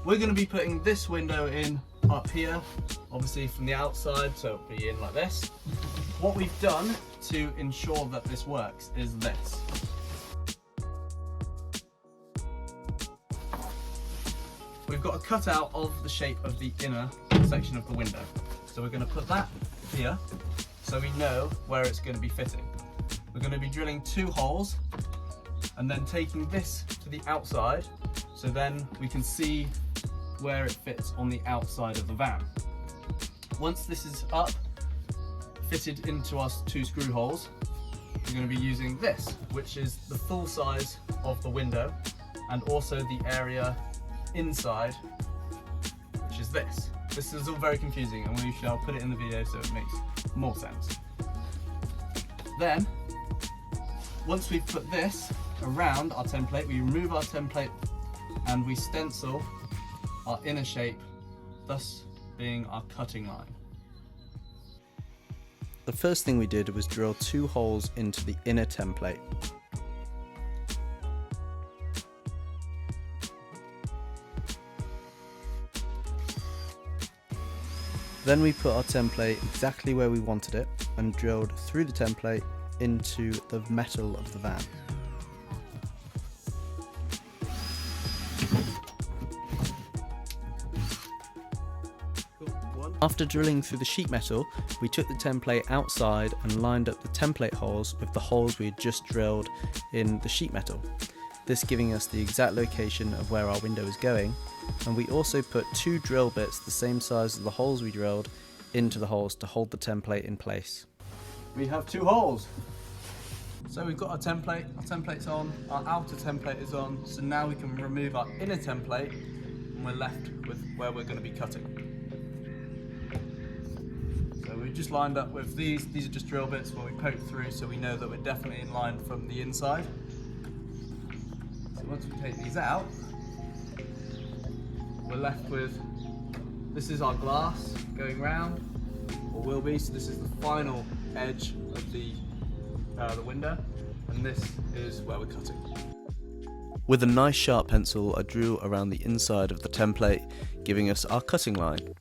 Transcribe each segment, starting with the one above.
We're going to be putting this window in up here, obviously from the outside, so it'll be in like this. What we've done to ensure that this works is this. We've got a cutout of the shape of the inner section of the window. So we're going to put that here so we know where it's going to be fitting. We're going to be drilling 2 holes and then taking this to the outside so then we can see where it fits on the outside of the van. Once this is up, fitted into our 2 screw holes, we're going to be using this, which is the full size of the window and also the area inside, which is this. This is all very confusing and we shall put it in the video so it makes more sense. Then, once we've put this around our template, we remove our template and we stencil our inner shape, thus being our cutting line. The first thing we did was drill 2 holes into the inner template. Then we put our template exactly where we wanted it and drilled through the template into the metal of the van. After drilling through the sheet metal, we took the template outside and lined up the template holes with the holes we had just drilled in the sheet metal, this giving us the exact location of where our window is going, and we also put 2 drill bits the same size as the holes we drilled into the holes to hold the template in place. We have 2 holes. So we've got our template's on, our outer template is on, so now we can remove our inner template and we're left with where we're going to be cutting. So we've just lined up with these are just drill bits where we poke through so we know that we're definitely in line from the inside. So once we take these out, we're left with, this is our glass going round, or will be, so this is the final edge of the window, and this is where we're cutting. With a nice sharp pencil, I drew around the inside of the template, giving us our cutting line.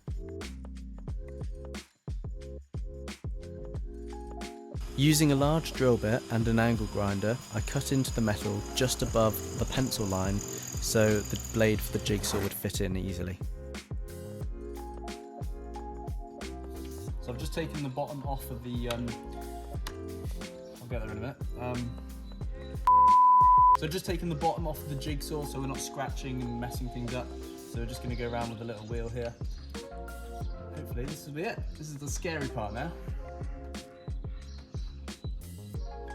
Using a large drill bit and an angle grinder, I cut into the metal just above the pencil line so the blade for the jigsaw would fit in easily. So I've just taken the bottom off of the, I'll get there in a minute. So I've just taken the bottom off of the jigsaw so we're not scratching and messing things up. So we're just going to go around with a little wheel here. Hopefully this will be it. This is the scary part now.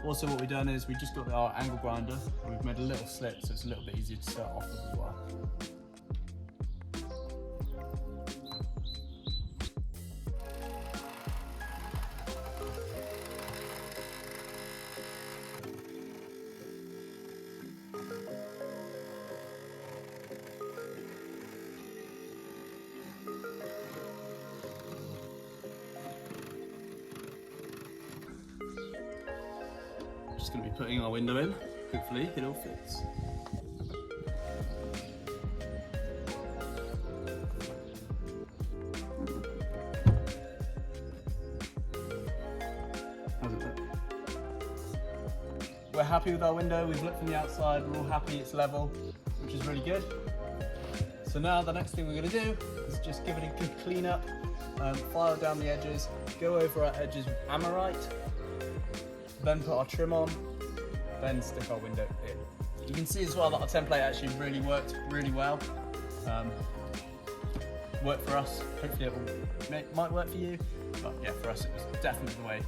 Also what we've done is we just got our angle grinder and we've made a little slit so it's a little bit easier to start off with as well. Just going to be putting our window in, hopefully it all fits. How's it look? We're happy with our window, we've looked from the outside, we're all happy it's level, which is really good. So now the next thing we're going to do is just give it a good clean up, file down the edges, go over our edges with Amorite, then put our trim on, then stick our window in. You can see as well that our template actually really worked really well. Worked for us, hopefully it might work for you, but yeah, for us it was definitely the way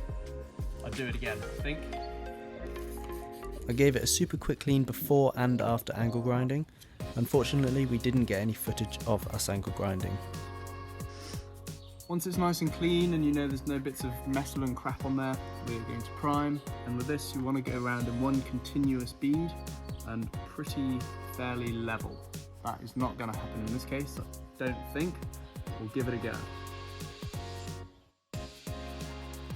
I'd do it again, I think. I gave it a super quick clean before and after angle grinding. Unfortunately, we didn't get any footage of us angle grinding. Once it's nice and clean and you know there's no bits of metal and crap on there, we're going to prime. And with this, you want to go around in one continuous bead and pretty fairly level. That is not going to happen in this case, I don't think. We'll give it a go.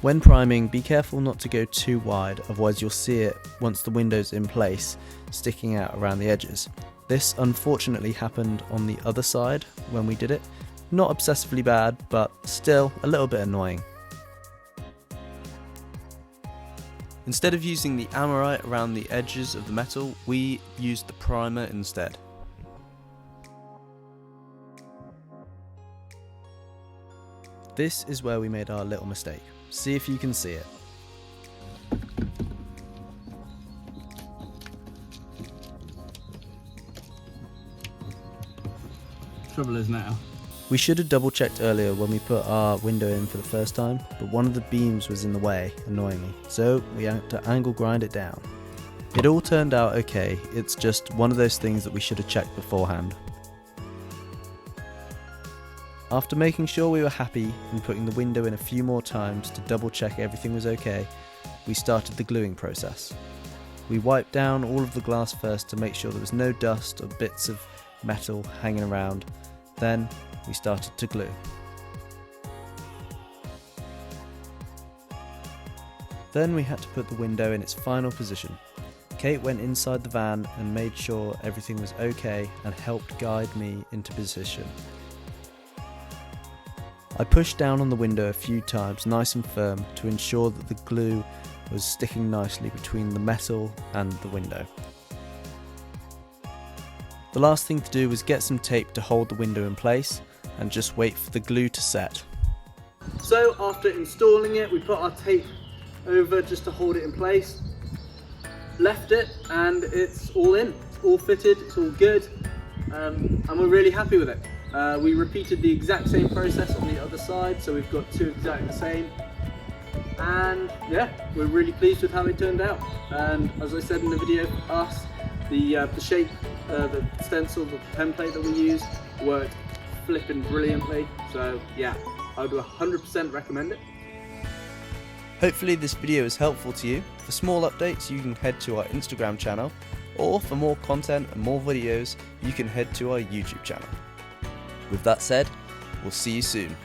When priming, be careful not to go too wide, otherwise you'll see it once the window's in place, sticking out around the edges. This unfortunately happened on the other side when we did it. Not obsessively bad, but still a little bit annoying. Instead of using the Amorite around the edges of the metal, we used the primer instead. This is where we made our little mistake. See if you can see it. Trouble is now. We should have double checked earlier when we put our window in for the first time, but one of the beams was in the way, annoyingly, so we had to angle grind it down. It all turned out okay, it's just one of those things that we should have checked beforehand. After making sure we were happy and putting the window in a few more times to double check everything was okay, we started the gluing process. We wiped down all of the glass first to make sure there was no dust or bits of metal hanging around, then we started to glue. Then we had to put the window in its final position. Kate went inside the van and made sure everything was okay and helped guide me into position. I pushed down on the window a few times nice and firm to ensure that the glue was sticking nicely between the metal and the window. The last thing to do was get some tape to hold the window in place and just wait for the glue to set. So after installing it, we put our tape over just to hold it in place, left it, and it's all in. It's all fitted, it's all good, and we're really happy with it. We repeated the exact same process on the other side, so we've got two exactly the same. And yeah, we're really pleased with how it turned out. And as I said in the video, for us, the shape, the stencil, the template that we used worked flipping brilliantly. So yeah, I would 100% recommend it. Hopefully this video is helpful to you. For small updates you can head to our Instagram channel, or for more content and more videos you can head to our YouTube channel. With that said, we'll see you soon.